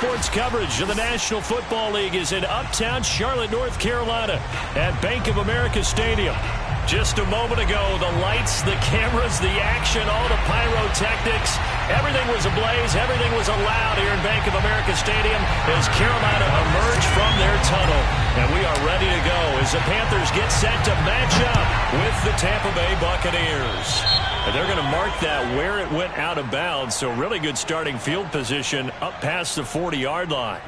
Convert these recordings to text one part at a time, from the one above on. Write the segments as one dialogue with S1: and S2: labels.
S1: sports coverage of the National Football League is in uptown Charlotte, North Carolina at Bank of America Stadium. Just a moment ago, the lights, the cameras, the action, all the pyrotechnics, everything was ablaze, everything was allowed here in Bank of America Stadium as Carolina emerged from their tunnel. And we are ready to go as the Panthers get set to match up with the Tampa Bay Buccaneers. And they're going to mark that where it went out of bounds, so really good starting field position up past the 40-yard line.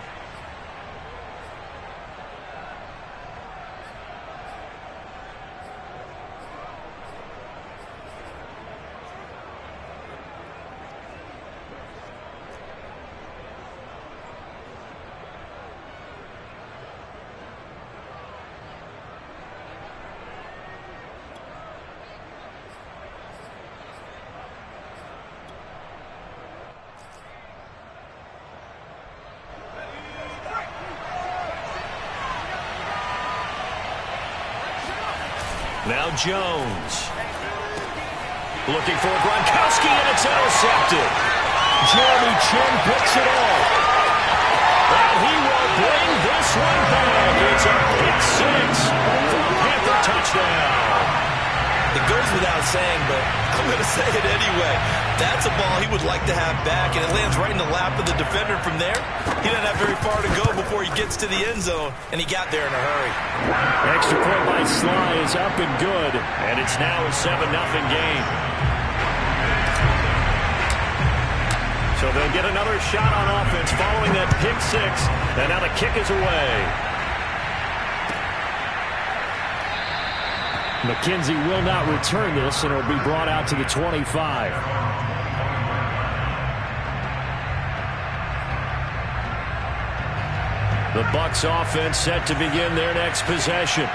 S1: Now Jones. Looking for Gronkowski, and it's intercepted. Jeremy Chin picks it off. And he will bring this one back. It's a pick six for a Panther touchdown.
S2: It goes without saying, but I'm going to say it anyway. That's a ball he would like to have back, and it lands right in the lap of the defender from there. He doesn't have very far to go before he gets to the end zone, and he got there in a hurry.
S1: Extra point by Sly is up and good, and it's now a 7-0 game. So they'll get another shot on offense following that pick six, and now the kick is away. McKenzie will not return this, and it'll be brought out to the 25. The Bucs offense set to begin their next possession.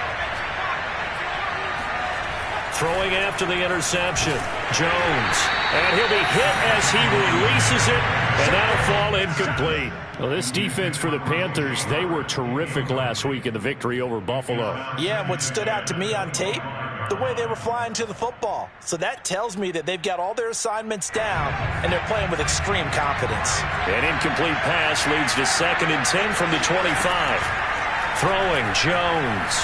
S1: Throwing after the interception, Jones. And he'll be hit as he releases it, and that'll fall incomplete. Well, this defense for the Panthers, they were terrific last week in the victory over Buffalo.
S3: Yeah, and what stood out to me on tape, the way they were flying to the football. So that tells me that they've got all their assignments down, and they're playing with extreme confidence.
S1: An incomplete pass leads to 2nd and 10 from the 25. Throwing, Jones.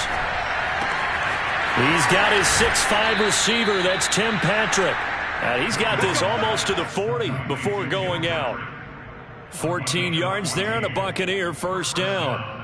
S1: He's got his 6'5" receiver. That's Tim Patrick. He's got this almost to the 40 before going out. 14 yards there and a Buccaneer first down.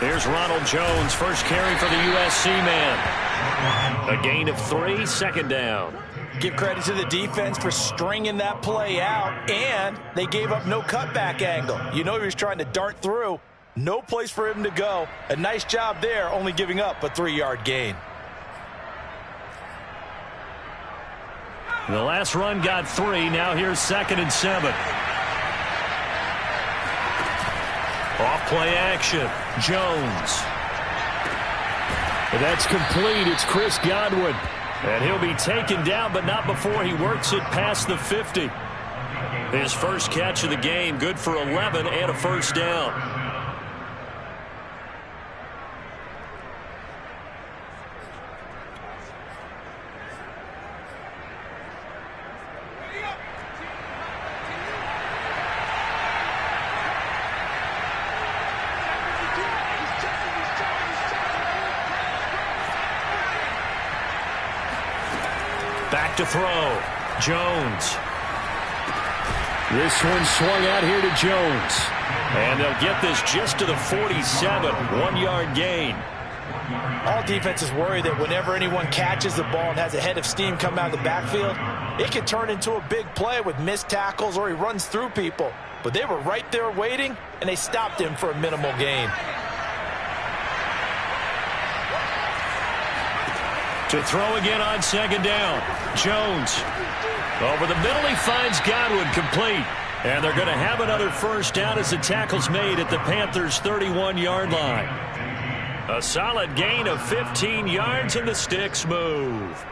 S1: Here's Ronald Jones, first carry for the USC man. A gain of 3, 2nd down.
S3: Give credit to the defense for stringing that play out, and they gave up no cutback angle. You know he was trying to dart through. No place for him to go. A nice job there, only giving up a 3-yard gain.
S1: The last run got 3. Now here's 2nd and 7. Off play action. Jones. That's complete. It's Chris Godwin. And he'll be taken down, but not before he works it past the 50. His first catch of the game, good for 11 and a first down. Back to throw. Jones. This one swung out here to Jones. And they'll get this just to the 47. 1-yard gain.
S3: All defenses worry that whenever anyone catches the ball and has a head of steam come out of the backfield, it can turn into a big play with missed tackles or he runs through people. But they were right there waiting, and they stopped him for a minimal gain.
S1: To throw again on 2nd down. Jones. Over the middle, he finds Godwin, complete. And they're going to have another first down as the tackle's made at the Panthers' 31-yard line. A solid gain of 15 yards and the sticks move.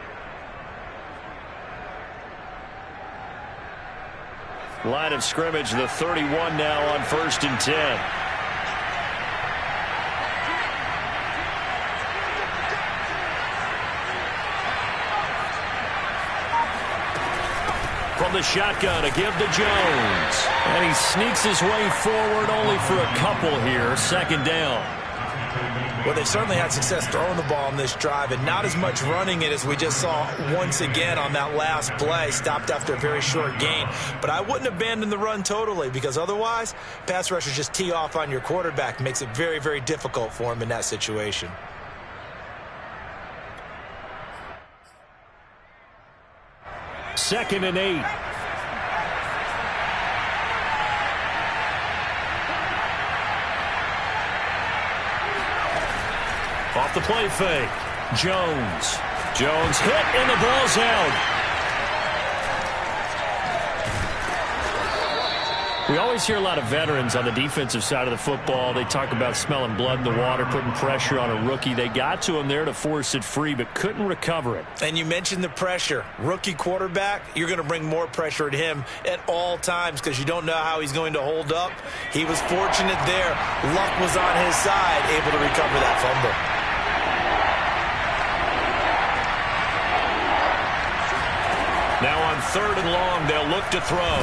S1: Line of scrimmage, the 31 now on 1st and 10. From the shotgun, a give to Jones. And he sneaks his way forward only for a couple here. 2nd down.
S3: Well, they've certainly had success throwing the ball on this drive and not as much running it as we just saw once again on that last play. Stopped after a very short gain. But I wouldn't abandon the run totally because otherwise, pass rushers just tee off on your quarterback. Makes it very, very difficult for him in that situation.
S1: Second and 8. Off the play fake. Jones. Jones hit and the ball's out. We always hear a lot of veterans on the defensive side of the football. They talk about smelling blood in the water, putting pressure on a rookie. They got to him there to force it free, but couldn't recover it.
S3: And you mentioned the pressure. Rookie quarterback, you're going to bring more pressure at him at all times because you don't know how he's going to hold up. He was fortunate there. Luck was on his side, able to recover that fumble.
S1: Now on 3rd and long, they'll look to throw.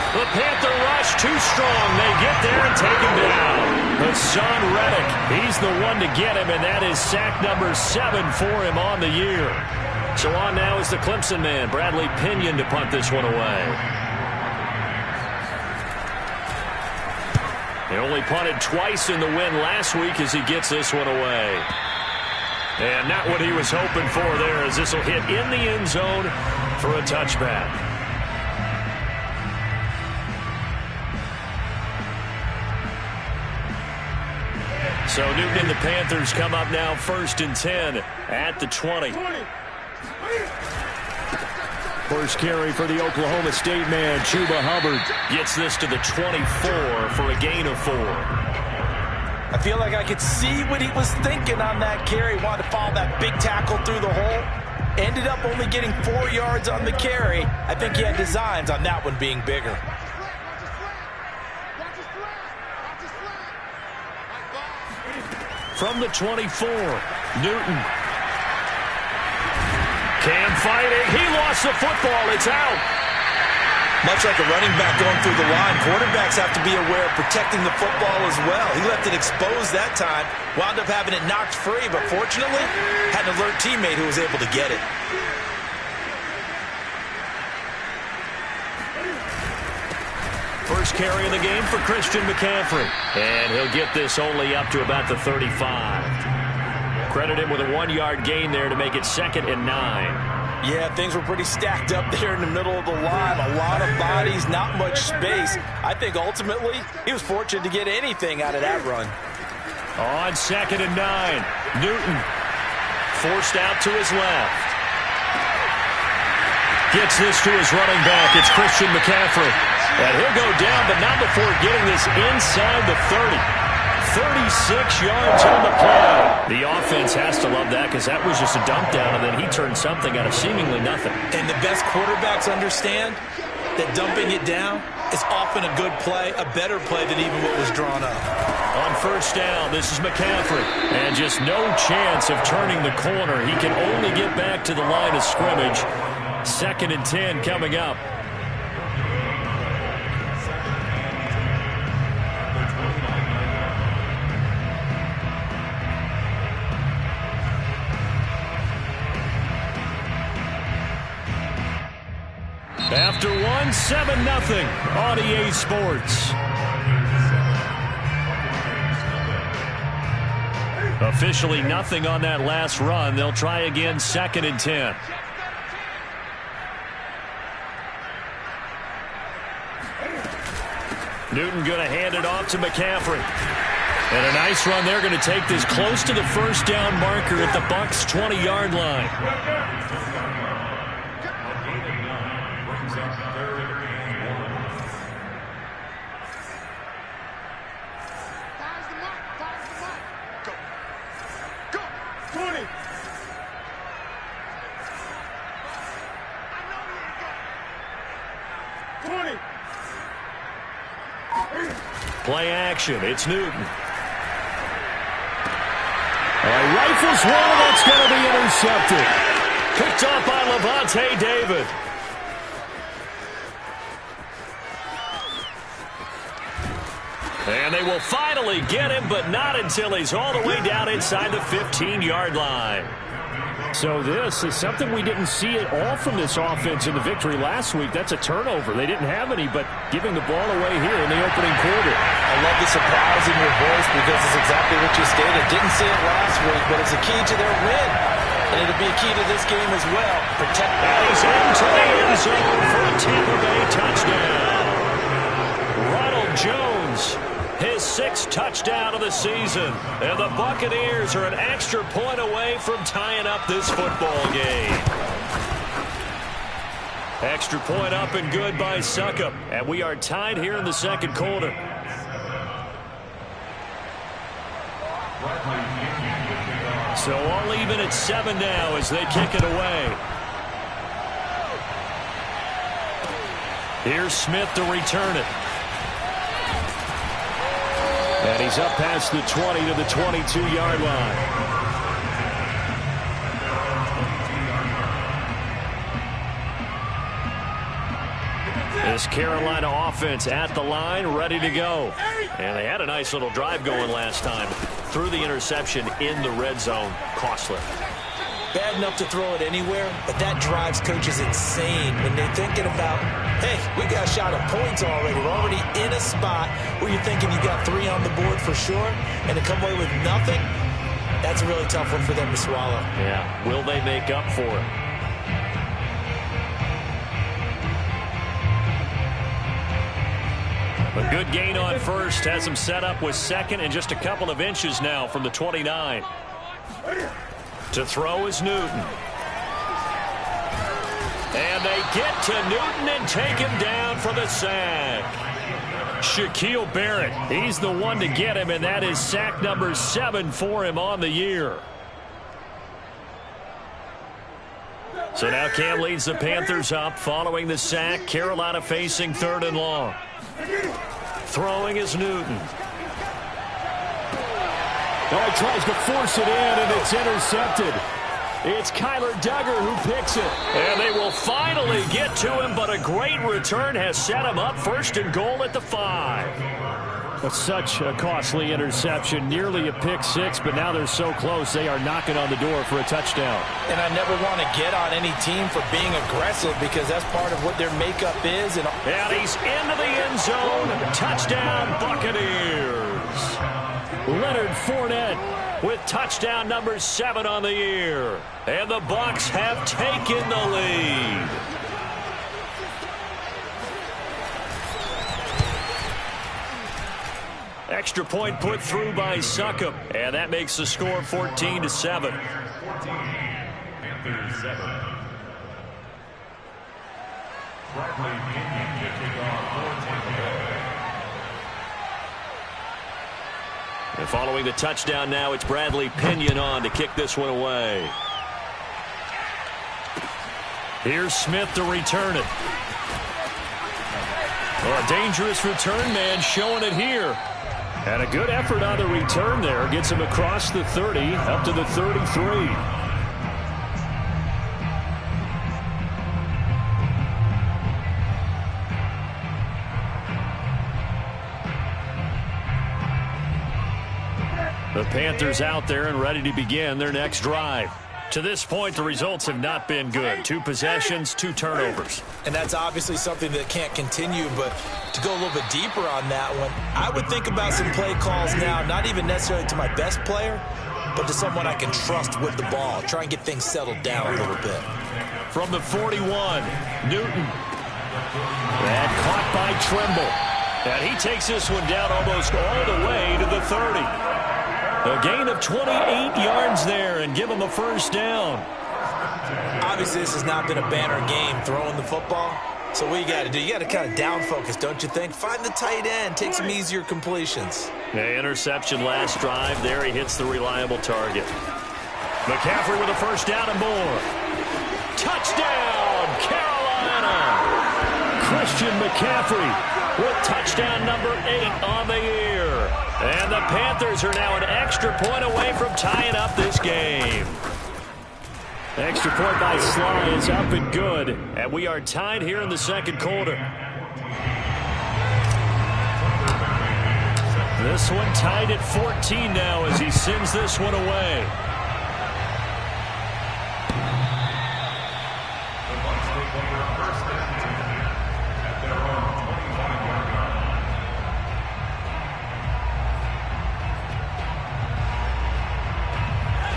S1: The Panther rush too strong. They get there and take him down. Hassan Reddick, he's the one to get him, and that is sack number 7 for him on the year. So on now is the Clemson man, Bradley Pinion, to punt this one away. He only punted twice in the win last week as he gets this one away. And not what he was hoping for there, as this will hit in the end zone for a touchback. So Newton and the Panthers come up now 1st and 10 at the 20. First carry for the Oklahoma State man, Chuba Hubbard. Gets this to the 24 for a gain of 4.
S3: I feel like I could see what he was thinking on that carry. Wanted to follow that big tackle through the hole. Ended up only getting 4 yards on the carry. I think he had designs on that one being bigger.
S1: From the 24, Newton. Cam fighting. He lost the football. It's out.
S2: Much like a running back going through the line, quarterbacks have to be aware of protecting the football as well. He left it exposed that time, wound up having it knocked free, but fortunately had an alert teammate who was able to get it.
S1: First carry of the game for Christian McCaffrey. And he'll get this only up to about the 35. Credit him with a 1-yard gain there to make it 2nd and 9.
S3: Yeah, things were pretty stacked up there in the middle of the line. A lot of bodies, not much space. I think ultimately he was fortunate to get anything out of that run.
S1: On 2nd and 9, Newton forced out to his left. Gets this to his running back. It's Christian McCaffrey. And he'll go down, but not before getting this inside the 30. 36 yards on the play. The offense has to love that because that was just a dump down, and then he turned something out of seemingly nothing.
S3: And the best quarterbacks understand that dumping it down is often a good play, a better play than even what was drawn up.
S1: On 1st down, this is McCaffrey. And just no chance of turning the corner. He can only get back to the line of scrimmage. 2nd and 10 coming up. After one, 7-0 on EA Sports. Officially nothing on that last run. They'll try again, 2nd and 10. Newton going to hand it off to McCaffrey. And a nice run. They're going to take this close to the 1st down marker at the Bucs' 20-yard line. Play action. It's Newton. Rifles one, and that's going to be intercepted. Picked up by Levante David. And they will finally get him, but not until he's all the way down inside the 15-yard line.
S4: So this is something we didn't see at all from this offense in the victory last week. That's a turnover. They didn't have any, but giving the ball away here in the opening quarter.
S3: I love the surprise in your voice because it's exactly what you stated. Didn't see it last week, but it's a key to their win. And it'll be a key to this game as well. Protect that.
S1: He's into the end zone for a Tampa Bay touchdown. Ronald Jones, his 6th touchdown of the season. And the Buccaneers are an extra point away from tying up this football game. Extra point up and good by Succop. And we are tied here in the second quarter. So all even at 7 now as they kick it away. Here's Smith to return it. And he's up past the 20 to the 22-yard line. This Carolina offense at the line, ready to go. And they had a nice little drive going last time. Threw the interception in the red zone. Costly.
S3: Bad enough to throw it anywhere, but that drives coaches insane when they're thinking about, hey, we got a shot at points already. We're already in a spot where you're thinking you got 3 on the board for sure, and to come away with nothing, that's a really tough one for them to swallow.
S1: Yeah, will they make up for it? A good gain on first has him set up with second and just a couple of inches now from the 29. To throw is Newton. And they get to Newton and take him down for the sack. Shaquille Barrett, he's the one to get him, and that is sack number 7 for him on the year. So now Cam leads the Panthers up following the sack. Carolina facing 3rd and long. Throwing is Newton.
S4: Oh, he tries to force it in, and it's intercepted. It's Kyler Duggar who picks it.
S1: And they will finally get to him, but a great return has set him up 1st and goal at the 5.
S4: But such a costly interception, nearly a pick 6, but now they're so close they are knocking on the door for a touchdown.
S3: And I never want to get on any team for being aggressive because that's part of what their makeup is. And
S1: he's into the end zone. Touchdown, Buccaneers.
S4: Leonard Fournette
S1: with touchdown number 7 on the year. And the Bucs have taken the lead. Extra point put through by Succop, and that makes the score 14-7. And following the touchdown now, it's Bradley Pinion on to kick this one away. Here's Smith to return it. Well, a dangerous return man showing it here. And a good effort on the return there. Gets him across the 30, up to the 33. The Panthers out there and ready to begin their next drive. To this point, the results have not been good. 2 possessions, 2 turnovers.
S3: And that's obviously something that can't continue, but to go a little bit deeper on that one, I would think about some play calls now, not even necessarily to my best player, but to someone I can trust with the ball. Try and get things settled down a little bit.
S1: From the 41, Newton. And caught by Trimble. And he takes this one down almost all the way to the 30. A gain of 28 yards there and give him a first down.
S3: Obviously, this has not been a banner game throwing the football. So what you got to do, you got to kind of down focus, don't you think? Find the tight end, take some easier completions.
S1: Interception last drive. There he hits the reliable target. McCaffrey with a first down and more. Touchdown, Carolina! Christian McCaffrey with touchdown number 8 on the year. And the Panthers are now an extra point away from tying up this game. Extra point by Sly is up and good. And we are tied here in the second quarter. This one tied at 14 now as he sends this one away.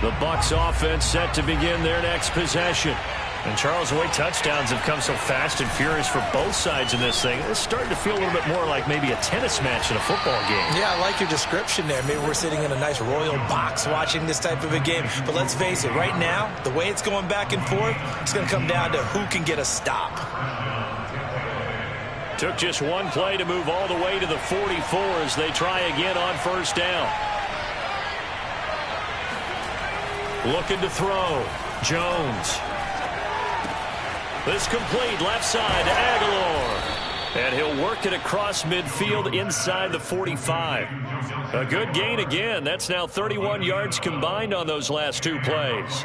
S1: The Bucs offense set to begin their next possession. And Charles, the way touchdowns have come so fast and furious for both sides in this thing, it's starting to feel a little bit more like maybe a tennis match in a football game. Yeah, I like your description there. Maybe we're sitting in a nice royal box watching this type of a game. But let's face it, right now, the way it's going back and forth, it's going to come down to who can get a stop. Took just one play to move all the way to the 44 as they try again on first down. Looking to throw. Jones. This complete left side to Aguilar. And he'll work it across midfield inside the 45. A good gain again. That's now 31 yards combined on those last two plays.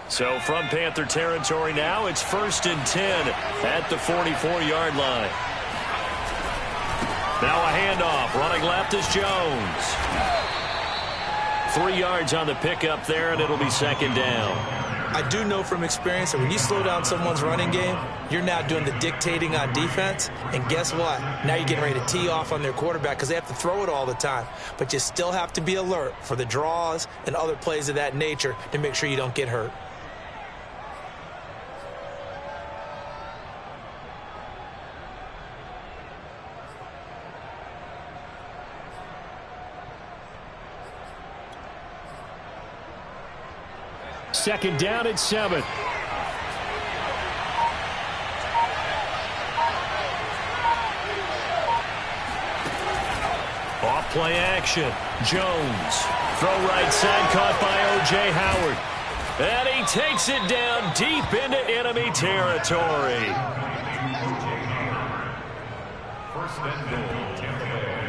S1: So from Panther territory now, it's 1st and 10 at the 44-yard line. Now a handoff. Running left is Jones. 3 yards on the pickup there, and it'll be second down. I do know from experience that when you slow down someone's running game, you're now doing the dictating on defense. And guess what? Now you're getting ready to tee off on their quarterback because they have to throw it all the time. But you still have to be alert for the draws and other plays of that nature to make sure you don't get hurt.
S4: Second down and 7.
S1: Off play action. Jones. Throw right side caught by O.J. Howard. And he takes it down deep into enemy territory. First and goal, Tampa Bay.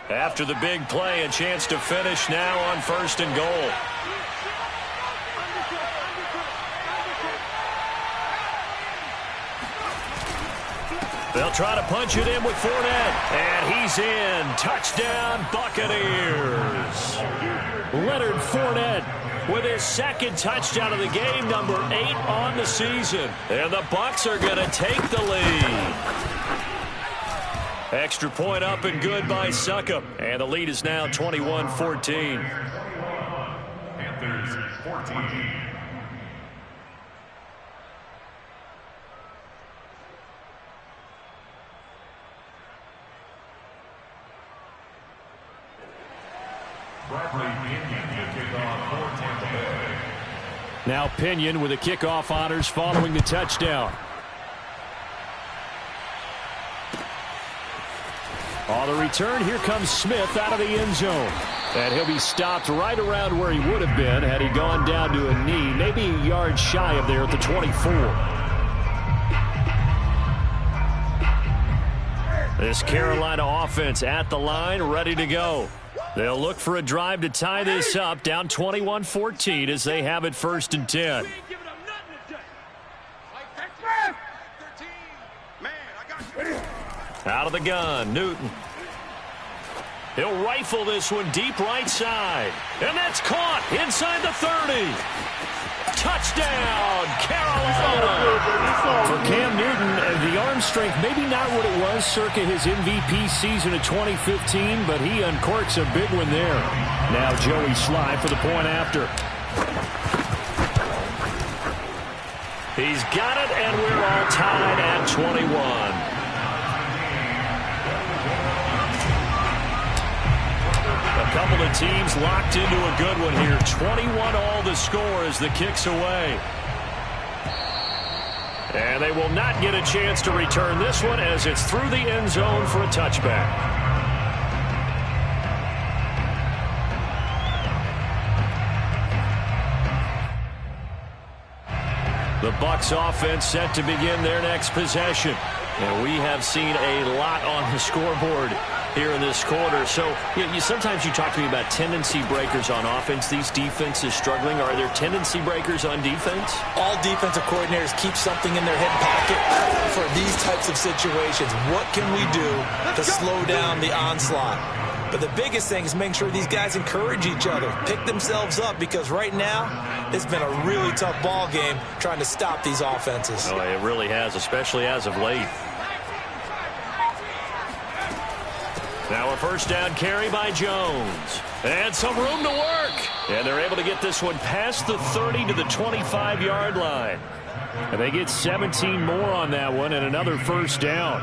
S1: After the big play, a chance to finish now on 1st and goal. They'll try to punch it in with Fournette. And he's in. Touchdown, Buccaneers.
S4: Leonard Fournette with his second touchdown of the game, number 8 on the season.
S1: And the Bucs are going to take the lead. Extra point up and good by Succop. And the lead is now 21-14. Panthers 14.
S4: Now Pinion with the kickoff honors following the touchdown. On the return, here comes Smith out of the end zone. And he'll be stopped right around where he would have been had he gone down to a knee, maybe a yard shy of there at the 24. This Carolina offense at the line, ready to go. They'll look for a drive to tie this up, down 21-14 as they have it 1st and 10. Out of the gun, Newton. He'll rifle this one deep right side. And that's caught inside the 30. Touchdown, Carolina. For Cam Newton, the arm strength maybe not what it was circa his MVP season of 2015, but he uncorks a big one there. Now Joey Sly for the point after.
S1: He's got it, and we're all tied at 21. A couple of teams locked into a good one here. 21-all the score as the kick's away. And they will not get a chance to return this one as it's through the end zone for a touchback. The Bucs offense set to begin their next possession. And we have seen a lot on the scoreboard here in this quarter. So sometimes you talk to me about tendency breakers on offense. These defenses struggling. Are there tendency breakers on defense?
S3: All defensive coordinators keep something in their hip pocket for these types of situations. What can we do to slow down the onslaught? But the biggest thing is making sure these guys encourage each other, pick themselves up, because right now it's been a really tough ball game trying to stop these offenses.
S1: Oh, it really has, especially as of late. Now a first down carry by Jones. And some room to work. And they're able to get this one past the 30 to the 25-yard line. And they get 17 more on that one and another first down.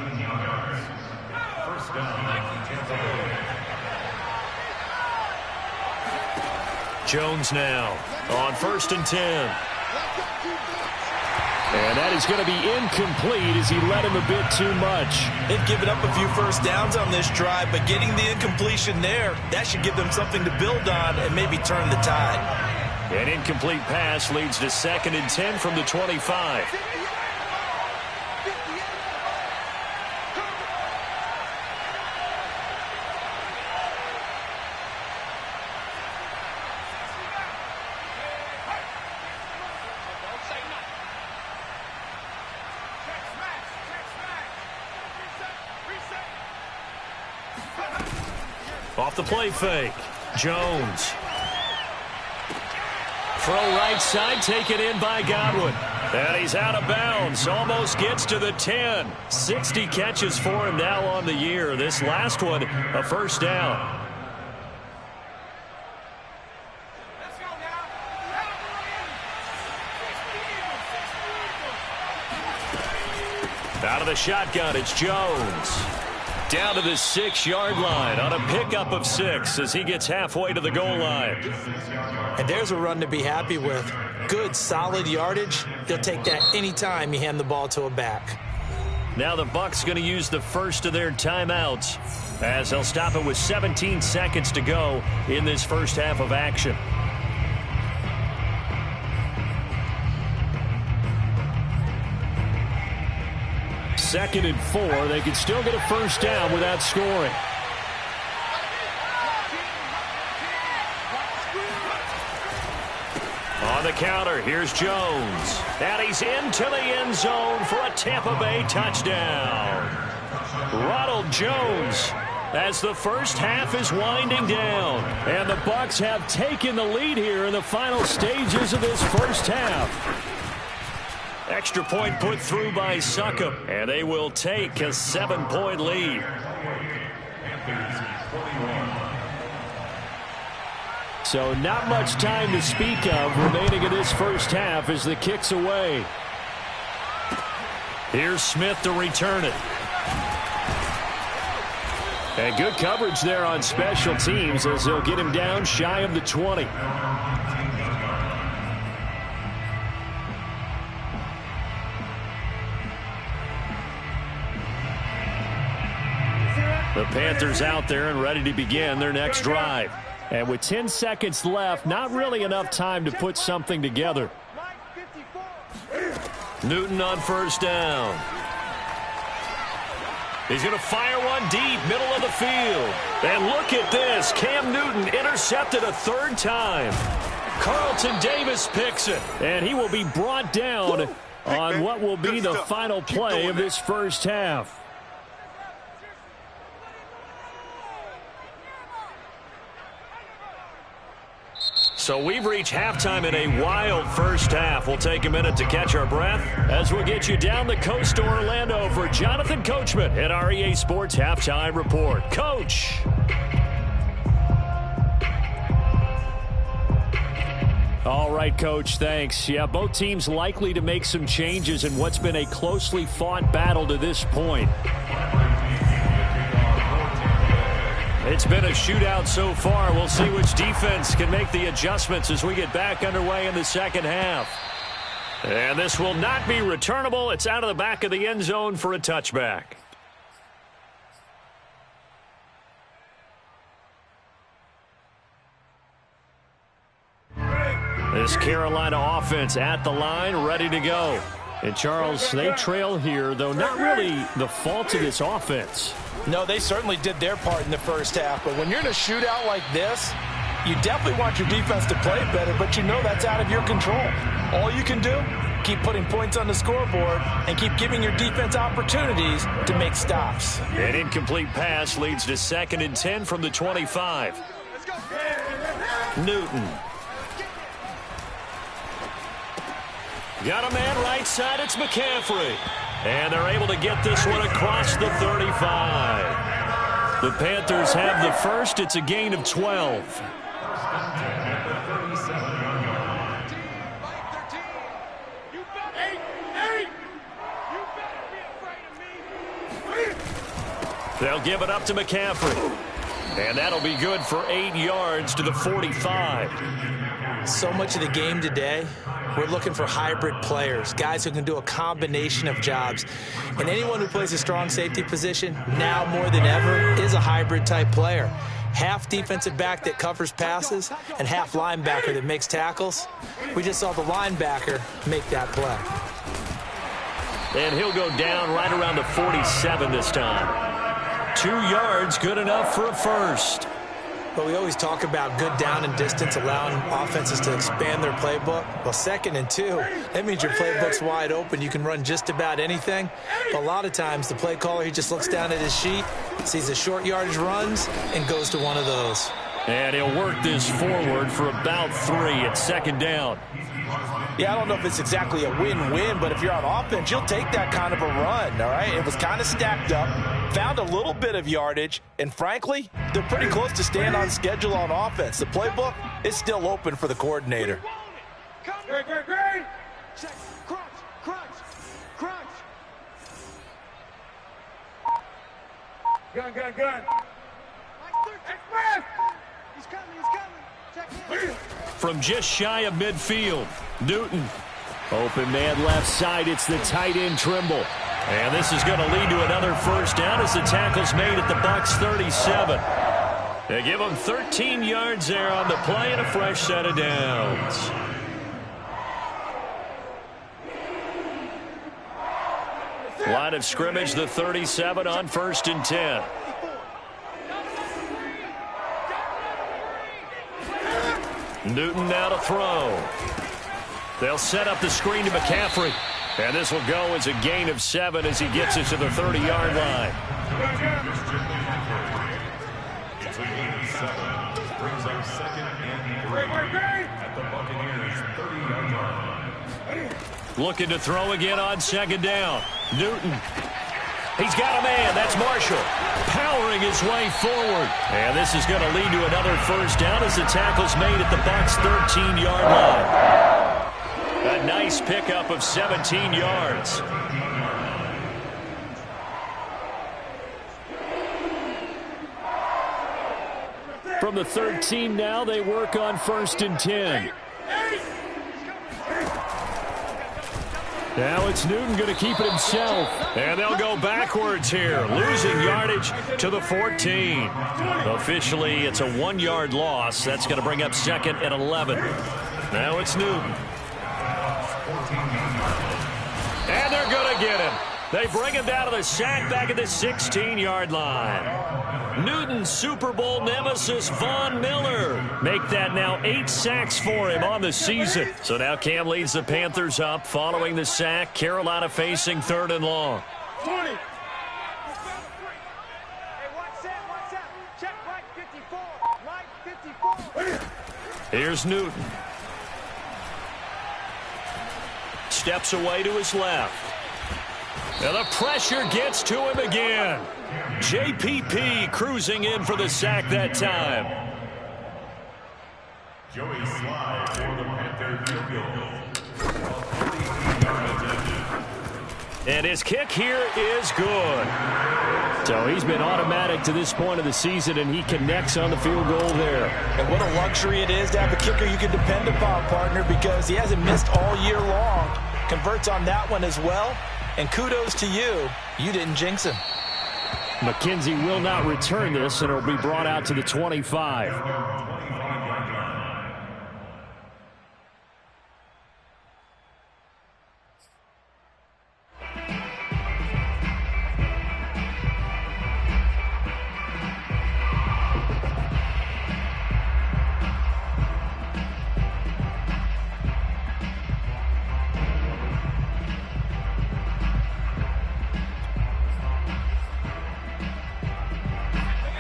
S1: Jones now on 1st and 10. And that is going to be incomplete as he led him a bit too much.
S2: They've given up a few first downs on this drive, but getting the incompletion there, that should give them something to build on and maybe turn the tide.
S1: An incomplete pass leads to 2nd and 10 from the 25. Off the play fake. Jones. Throw right side, taken in by Godwin. And he's out of bounds. Almost gets to the 10. 60 catches for him now on the year. This last one, a first down. Out of the shotgun, it's Jones. Down to the 6-yard line on a pickup of 6 as he gets halfway to the goal line.
S3: And there's a run to be happy with. Good, solid yardage. They'll take that anytime you hand the ball to a back.
S1: Now the Bucs going to use the first of their timeouts as they'll stop it with 17 seconds to go in this first half of action. Second and 4. They can still get a first down without scoring. On the counter, here's Jones. And he's into the end zone for a Tampa Bay touchdown. Ronald Jones as the first half is winding down. And the Bucs have taken the lead here in the final stages of this first half. Extra point put through by Succop, and they will take a 7-point lead. So not much time to speak of remaining in this first half as the kick's away. Here's Smith to return it. And good coverage there on special teams as they'll get him down shy of the 20. The Panthers out there and ready to begin their next drive. And with 10 seconds left, not really enough time to put something together. Newton on first down. He's going to fire one deep, middle of the field. And look at this. Cam Newton intercepted a 3rd time. Carlton Davis picks it. And he will be brought down on what will be the final play of this first half. So we've reached halftime in a wild first half. We'll take a minute to catch our breath as we'll get you down the coast to Orlando for Jonathan Coachman at our EA Sports Halftime Report. Coach. All right, Coach, thanks. Yeah, both teams likely to make some changes in what's been a closely fought battle to this point. It's been a shootout so far. We'll see which defense can make the adjustments as we get back underway in the second half. And this will not be returnable. It's out of the back of the end zone for a touchback. This Carolina offense at the line, ready to go. And, Charles, they trail here, though not really the fault of this offense.
S3: No, they certainly did their part in the first half. But when you're in a shootout like this, you definitely want your defense to play better, but you know that's out of your control. All you can do, keep putting points on the scoreboard and keep giving your defense opportunities to make stops.
S1: An incomplete pass leads to 2nd and 10 from the 25. Newton. Got a man right side. It's McCaffrey. And they're able to get this one across the 35. The Panthers have the first. It's a gain of 12. They'll give it up to McCaffrey. And that'll be good for 8 yards to the 45.
S3: So much of the game today, we're looking for hybrid players, guys who can do a combination of jobs. And anyone who plays a strong safety position, now more than ever, is a hybrid-type player. Half defensive back that covers passes and half linebacker that makes tackles. We just saw the linebacker make that play.
S1: And he'll go down right around the 47 this time. 2 yards, good enough for a first.
S3: But we always talk about good down and distance, allowing offenses to expand their playbook. Well, 2nd and 2, that means your playbook's wide open. You can run just about anything. But a lot of times, the play caller, he just looks down at his sheet, sees the short yardage runs, and goes to one of those.
S1: And he'll work this forward for about 3 at 2nd down.
S3: Yeah, I don't know if it's exactly a win-win, but if you're on offense, you'll take that kind of a run, all right? It was kind of stacked up, found a little bit of yardage, and frankly, they're pretty close to staying on schedule on offense. The playbook is still open for the coordinator.
S5: Great. Check. Crunch. Gun. Express! He's coming. Check in.
S1: From just shy of midfield, Newton. Open man left side. It's the tight end Trimble. And this is going to lead to another first down as the tackle's made at the Bucs 37. They give them 13 yards there on the play and a fresh set of downs. Line of scrimmage, the 37 on 1st and 10. Newton now to throw. They'll set up the screen to McCaffrey. And this will go as a gain of 7 as he gets it to the 30-yard line.
S6: It's a gain of 7. Brings up 2nd and 3 at the Buccaneers 30-yard line.
S1: Looking to throw again on 2nd down. Newton. He's got a man. That's Marshall. Powering his way forward. And this is going to lead to another first down as the tackle's made at the Bucs 13-yard line. A nice pickup of 17 yards. From the 13 now, they work on 1st and 10. Now it's Newton going to keep it himself. And they'll go backwards here, losing yardage to the 14. Officially, it's a 1-yard loss. That's going to bring up 2nd and 11. Now it's Newton. And they're going to get him. They bring him down to the sack back at the 16-yard line. Newton's Super Bowl nemesis, Von Miller. Make that now 8 sacks for him on the season. So now Cam leads the Panthers up following the sack. Carolina facing 3rd and long.
S5: 20. Hey, watch that. Check right 54. Right 54.
S1: Here's Newton. Steps away to his left. And the pressure gets to him again. JPP cruising in for the sack that time.
S6: Joey Slye for the Panther field goal.
S1: And his kick here is good. So he's been automatic to this point of the season, and he connects on the field goal there.
S3: And what a luxury it is to have a kicker you can depend upon, partner, because he hasn't missed all year long. Converts on that one as well. And kudos to you. You didn't jinx him.
S4: McKenzie will not return this, and it will be brought out to the 25.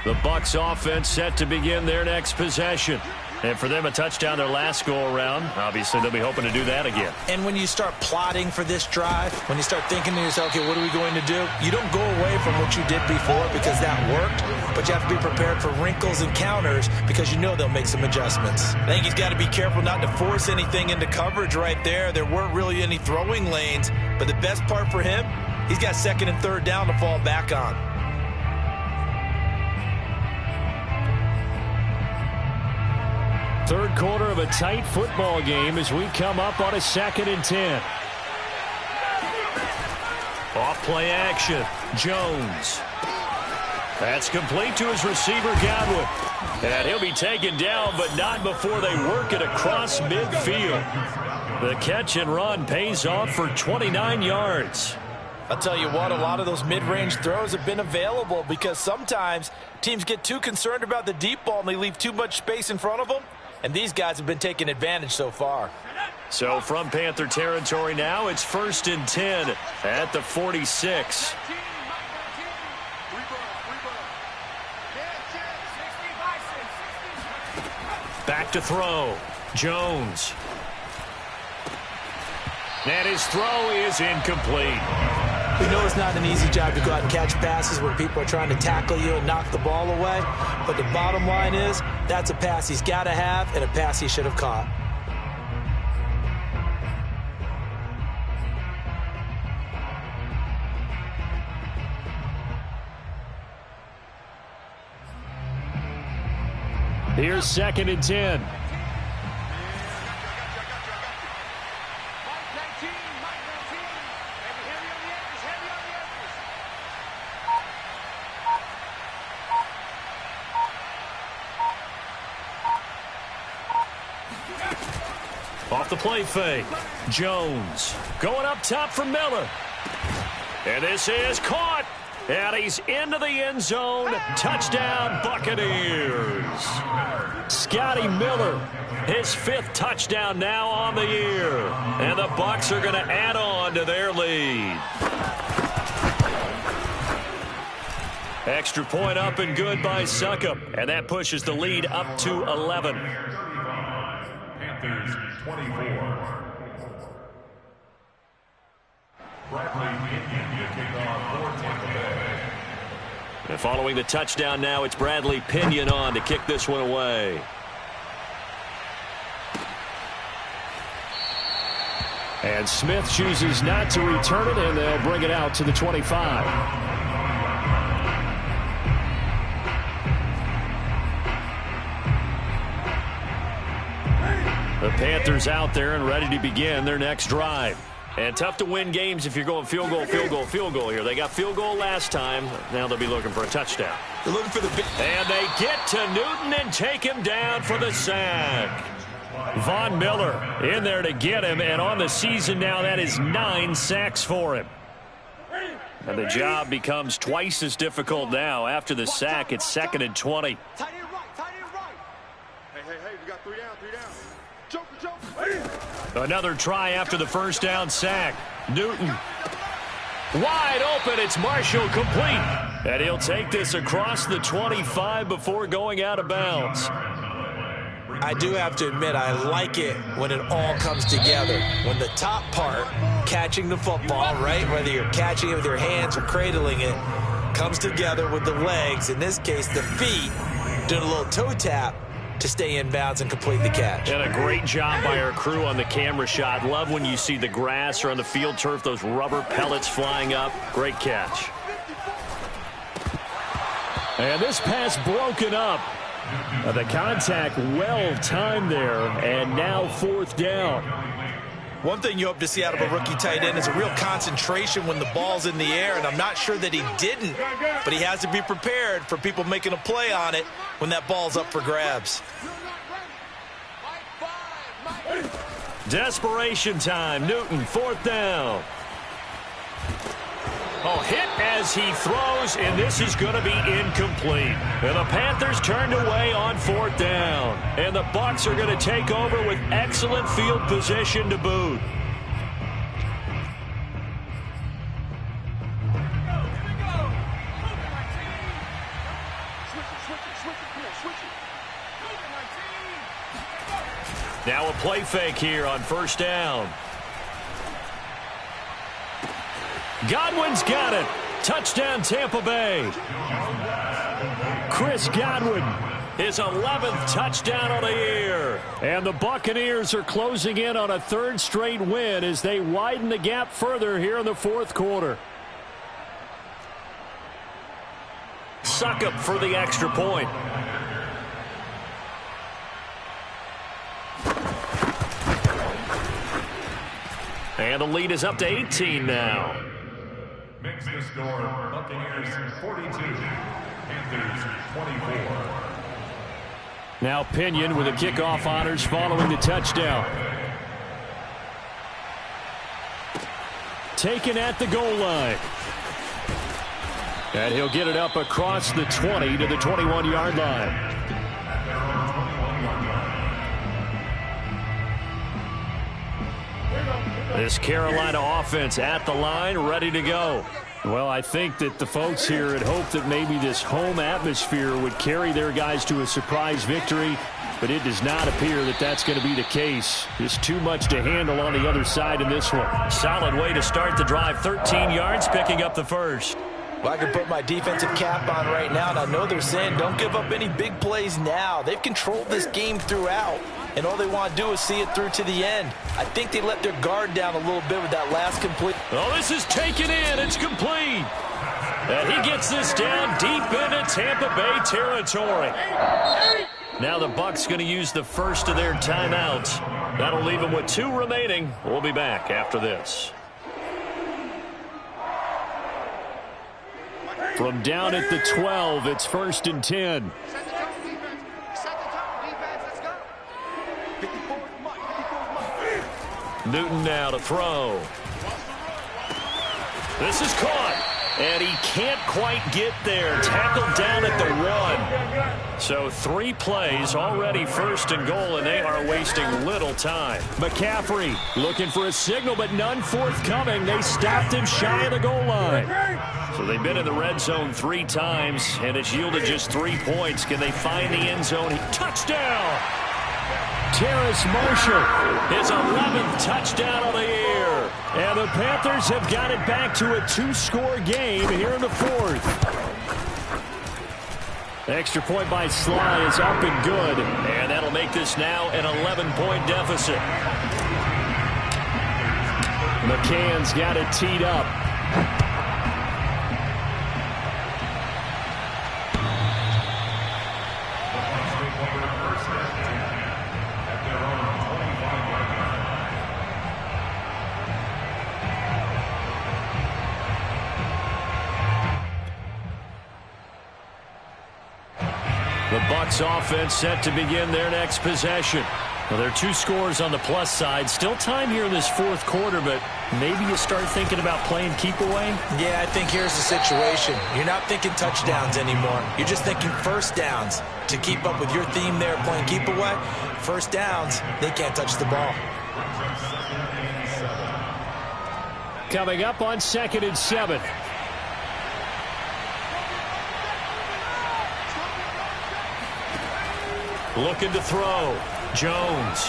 S1: The Bucs offense set to begin their next possession. And for them, a touchdown their last go-around. Obviously, they'll be hoping to do that again.
S3: And when you start plotting for this drive, when you start thinking to yourself, okay, what are we going to do? You don't go away from what you did before because that worked, but you have to be prepared for wrinkles and counters because you know they'll make some adjustments. I think he's got to be careful not to force anything into coverage right there. There weren't really any throwing lanes, but the best part for him, he's got second and third down to fall back on.
S4: Third quarter of a tight football game as we come up on a 2nd and 10.
S1: Off play action. Jones. That's complete to his receiver, Godwin. And he'll be taken down, but not before they work it across midfield. The catch and run pays off for 29 yards.
S3: I'll tell you what, a lot of those mid-range throws have been available because sometimes teams get too concerned about the deep ball and they leave too much space in front of them. And these guys have been taking advantage so far.
S1: So from Panther territory now, it's 1st and 10 at the 46. Back to throw. Jones. And his throw is incomplete.
S3: We know it's not an easy job to go out and catch passes where people are trying to tackle you and knock the ball away. But the bottom line is, that's a pass he's got to have and a pass he should have caught.
S4: Here's 2nd and 10.
S1: Off the play fake. Jones going up top for Miller. And this is caught. And he's into the end zone. Touchdown, Buccaneers. Scotty Miller, his 5th touchdown now on the year. And the Bucs are going to add on to their lead. Extra point up and good by Succop. And that pushes the lead up to 11.
S6: Panthers 24.
S1: And following the touchdown now, it's Bradley Pinion on to kick this one away.
S4: And Smith chooses not to return it, and they'll bring it out to the 25.
S1: The Panthers out there and ready to begin their next drive. And tough to win games if you're going field goal, field goal, field goal here. They got field goal last time. Now they'll be looking for a touchdown.
S2: They're looking for the big...
S1: And they get to Newton and take him down for the sack. Von Miller in there to get him. And on the season now, that is 9 sacks for him. And the job becomes twice as difficult now. After the sack, it's 2nd and 20.
S5: Tight end right, tight end right. Hey, we got 3 down, 3 down. Joker.
S1: Another try after the first down sack. Newton wide open. It's Marshall complete. And he'll take this across the 25 before going out of bounds.
S3: I do have to admit, I like it when it all comes together. When the top part, catching the football, right, whether you're catching it with your hands or cradling it, comes together with the legs, in this case the feet, doing a little toe tap to stay in bounds and complete the catch.
S1: And a great job by our crew on the camera shot. Love when you see the grass or on the field turf, those rubber pellets flying up. Great catch.
S4: And this pass broken up. The contact well timed there, and now 4th down.
S3: One thing you hope to see out of a rookie tight end is a real concentration when the ball's in the air, and I'm not sure that he didn't, but he has to be prepared for people making a play on it when that ball's up for grabs.
S1: Desperation time. Newton, 4th down. Oh, hit as he throws, and this is going to be incomplete. And the Panthers turned away on 4th down. And the Bucs are going to take over with excellent field position to boot. Now a play fake here on 1st down. Godwin's got it. Touchdown, Tampa Bay. Chris Godwin, his 11th touchdown of the year. And the Buccaneers are closing in on a 3rd straight win as they widen the gap further here in the 4th quarter. Succop for the extra point. And the lead is up to 18 now.
S6: Makes the score Buccaneers 42, Panthers 24.
S4: Now Pinion with the kickoff honors following the touchdown. Taken at the goal line. And he'll get it up across the 20 to the 21-yard line. This Carolina offense at the line, ready to go. Well, I think that the folks here had hoped that maybe this home atmosphere would carry their guys to a surprise victory, but it does not appear that that's going to be the case. Just too much to handle on the other side in this one.
S1: Solid way to start the drive. 13 yards, picking up the first.
S3: Well, I can put my defensive cap on right now, and I know they're saying don't give up any big plays now. They've controlled this game throughout, and all they want to do is see it through to the end. I think they let their guard down a little bit with that last complete.
S1: Oh, this is taken in. It's complete. And he gets this down deep into Tampa Bay territory. Now the Bucs going to use the first of their timeouts. That'll leave them with 2 remaining. We'll be back after this.
S4: From down at the 12, it's 1st and 10.
S5: Set the tone, defense. Set the tone, defense. Let's go. 54 is mine.
S1: Newton now to throw. This is caught. And he can't quite get there. Tackled down at the 1. So 3 plays, already 1st and goal, and they are wasting little time.
S4: McCaffrey looking for a signal, but none forthcoming. They stopped him shy of the goal line.
S1: So they've been in the red zone 3 times, and it's yielded just 3 points. Can they find the end zone? Touchdown!
S4: Terrace Marshall,
S1: his 11th touchdown of the year.
S4: And the Panthers have got it back to a 2-score game here in the 4th. Extra point by Sly is up and good.
S1: And that'll make this now an 11-point deficit.
S4: McCann's got it teed up.
S1: The Bucs offense set to begin their next possession. Well, there are 2 scores on the plus side. Still time here in this 4th quarter, but maybe you start thinking about playing keep away?
S3: Yeah, I think here's the situation. You're not thinking touchdowns anymore. You're just thinking 1st downs. To keep up with your theme there, playing keep away, 1st downs, they can't touch the ball.
S4: Coming up on 2nd and 7.
S1: Looking to throw. Jones.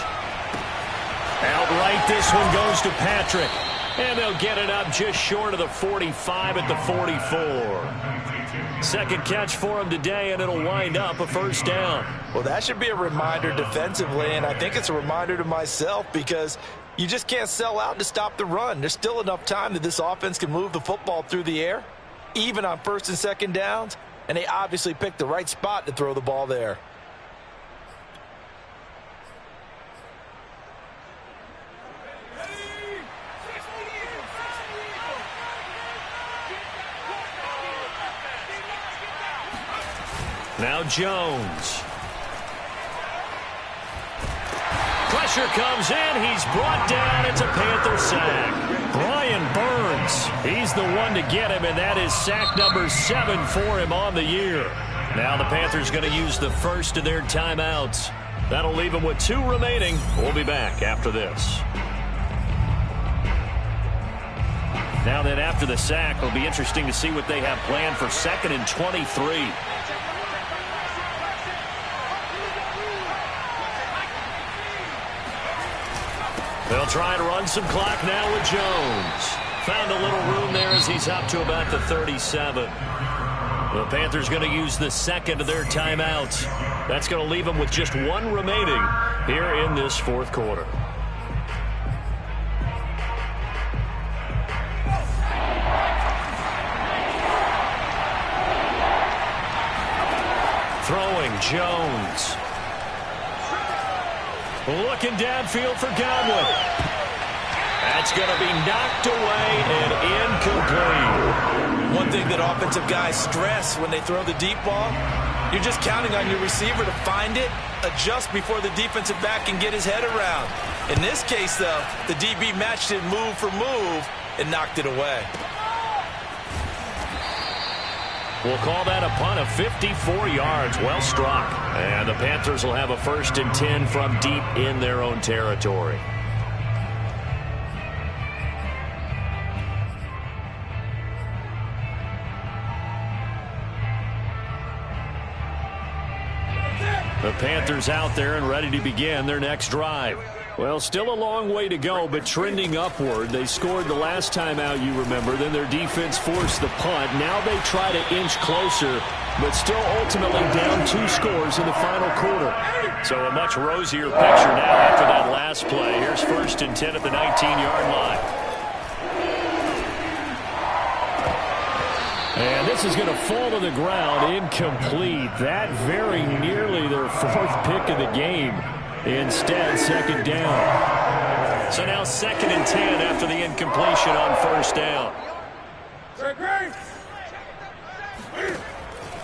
S1: Outright, this one goes to Patrick. And they'll get it up just short of the 45 at the 44. Second catch for him today, and it'll wind up a first down.
S3: Well, that should be a reminder defensively, and I think it's a reminder to myself because you just can't sell out to stop the run. There's still enough time that this offense can move the football through the air, even on first and second downs, and they obviously picked the right spot to throw the ball there.
S1: Now Jones. Pressure comes in. He's brought down. It's a Panther sack. Brian Burns. He's the one to get him, and that is sack number 7 for him on the year. Now the Panthers going to use the first of their timeouts. That'll leave them with 2 remaining. We'll be back after this. Now that after the sack, it'll be interesting to see what they have planned for 2nd and 23. They'll try and run some clock now with Jones. Found a little room there as he's up to about the 37. The Panthers going to use the second of their timeouts. That's going to leave them with just 1 remaining here in this fourth quarter. Throwing Jones. Looking downfield for Godwin. That's going to be knocked away and incomplete.
S3: One thing that offensive guys stress when they throw the deep ball, you're just counting on your receiver to find it, adjust before the defensive back can get his head around. In this case, though, the DB matched it move for move and knocked it away.
S1: We'll call that a punt of 54 yards. Well struck. And the Panthers will have a 1st and 10 from deep in their own territory. The Panthers out there and ready to begin their next drive. Well, still a long way to go, but trending upward. They scored the last time out, you remember. Then their defense forced the punt. Now they try to inch closer, but still ultimately down 2 scores in the final quarter. So a much rosier picture now after that last play. Here's 1st and 10 at the 19-yard line. And this is going to fall to the ground, incomplete. That very nearly their 4th pick of the game. Instead, 2nd down. So now 2nd and 10 after the incompletion on 1st down.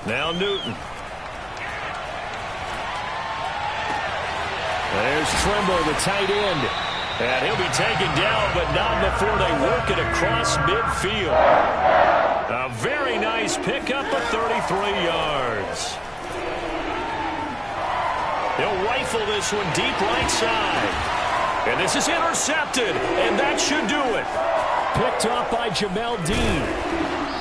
S1: Now Newton. There's Trimble, the tight end. And he'll be taken down, but not before they work it across midfield. A very nice pickup of 33 yards. They'll rifle this one deep right side. And this is intercepted, and that should do it. Picked off by Jamel Dean.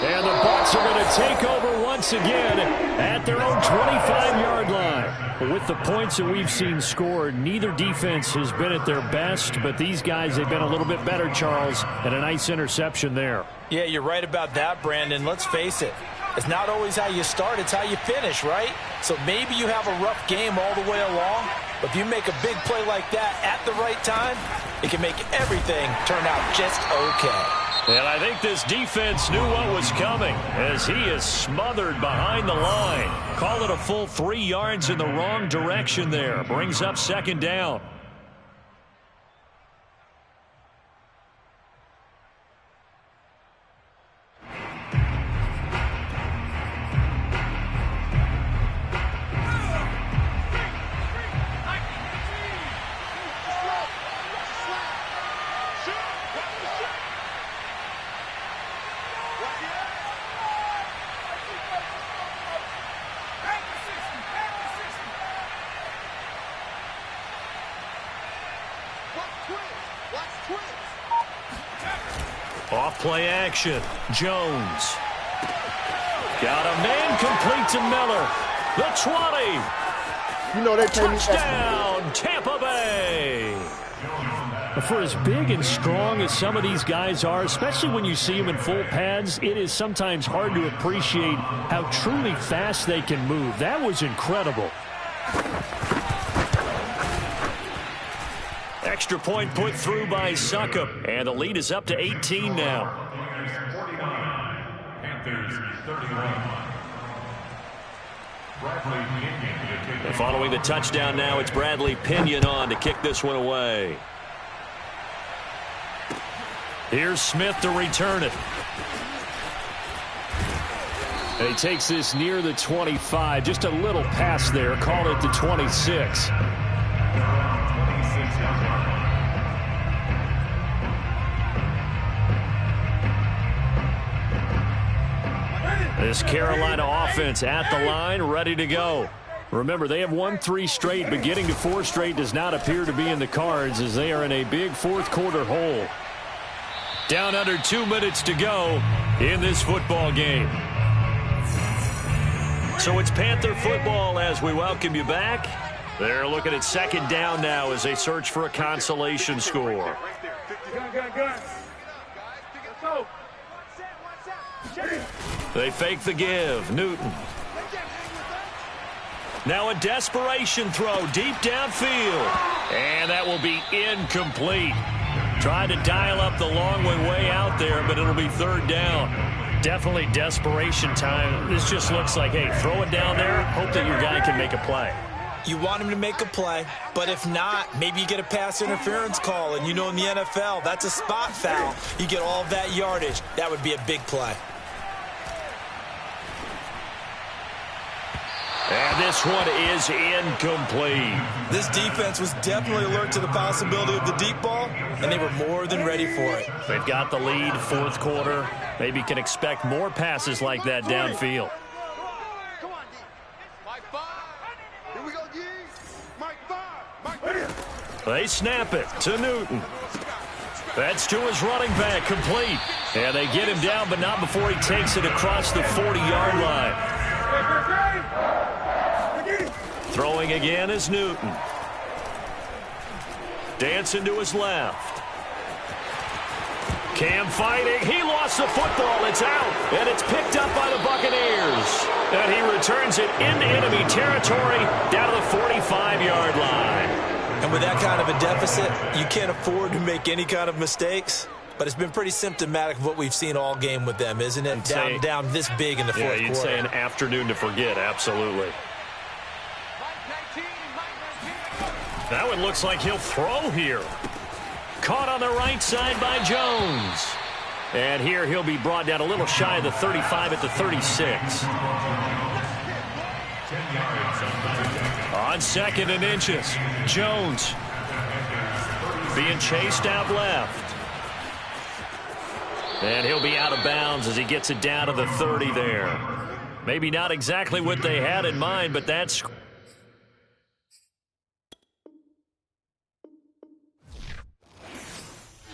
S1: And the Bucs are going to take over once again at their own 25-yard line. With the points that we've seen scored, neither defense has been at their best, but these guys, they've been a little bit better, Charles, and a nice interception there.
S3: Yeah, you're right about that, Brandon. Let's face it. It's not always how you start, it's how you finish, right? So maybe you have a rough game all the way along, but if you make a big play like that at the right time, it can make everything turn out just okay.
S1: And I think this defense knew what was coming as he is smothered behind the line. Call it a full 3 yards in the wrong direction there. Brings up 2nd down. Off play action. Jones. Got a man complete to Miller. The 20.
S7: You know they pay me
S1: Touchdown, Tampa Bay.
S4: For as big and strong as some of these guys are, especially when you see them in full pads, it is sometimes hard to appreciate how truly fast they can move. That was incredible.
S1: Extra point put through by Succop, and the lead is up to 18 now.
S6: Panthers 31.
S1: And following the touchdown now, it's Bradley Pinion on to kick this one away. Here's Smith to return it.
S4: And he takes this near the 25. Just a little pass there. Call it the 26.
S1: This Carolina offense at the line, ready to go.
S4: Remember, they have won 3 straight, but getting to 4 straight does not appear to be in the cards as they are in a big fourth quarter hole.
S1: Down under 2 minutes to go in this football game. So it's Panther football as we welcome you back. They're looking at second down now as they search for a consolation score. They fake the give. Newton. Now a desperation throw deep downfield. And that will be incomplete. Tried to dial up the long way out there, but it'll be third down.
S4: Definitely desperation time. This just looks like, hey, throw it down there, hope that your guy can make a play.
S3: You want him to make a play, but if not, maybe you get a pass interference call, and you know in the NFL, that's a spot foul. You get all of that yardage. That would be a big play.
S1: And this one is incomplete.
S3: This defense was definitely alert to the possibility of the deep ball, and they were more than ready for it.
S1: They've got the lead, fourth quarter. Maybe can expect more passes like that downfield.
S5: Come on, D. Mike 5. Here we go, D. Mike 5. Mike 5.
S1: They snap it to Newton. That's to his running back, complete. And they get him down, but not before he takes it across the 40-yard line. Throwing again is Newton. Dancing to his left. Cam fighting. He lost the football. It's out. And it's picked up by the Buccaneers. And he returns it into enemy territory down to the 45-yard line.
S3: And with that kind of a deficit, you can't afford to make any kind of mistakes. But it's been pretty symptomatic of what we've seen all game with them, isn't it? Down this big in the fourth quarter.
S1: Yeah, you'd say an afternoon to forget, absolutely. Now it looks like he'll throw here. Caught on the right side by Jones. And here he'll be brought down a little shy of the 35 at the 36. On second and inches, Jones being chased out left. And he'll be out of bounds as he gets it down to the 30 there. Maybe not exactly what they had in mind, but that's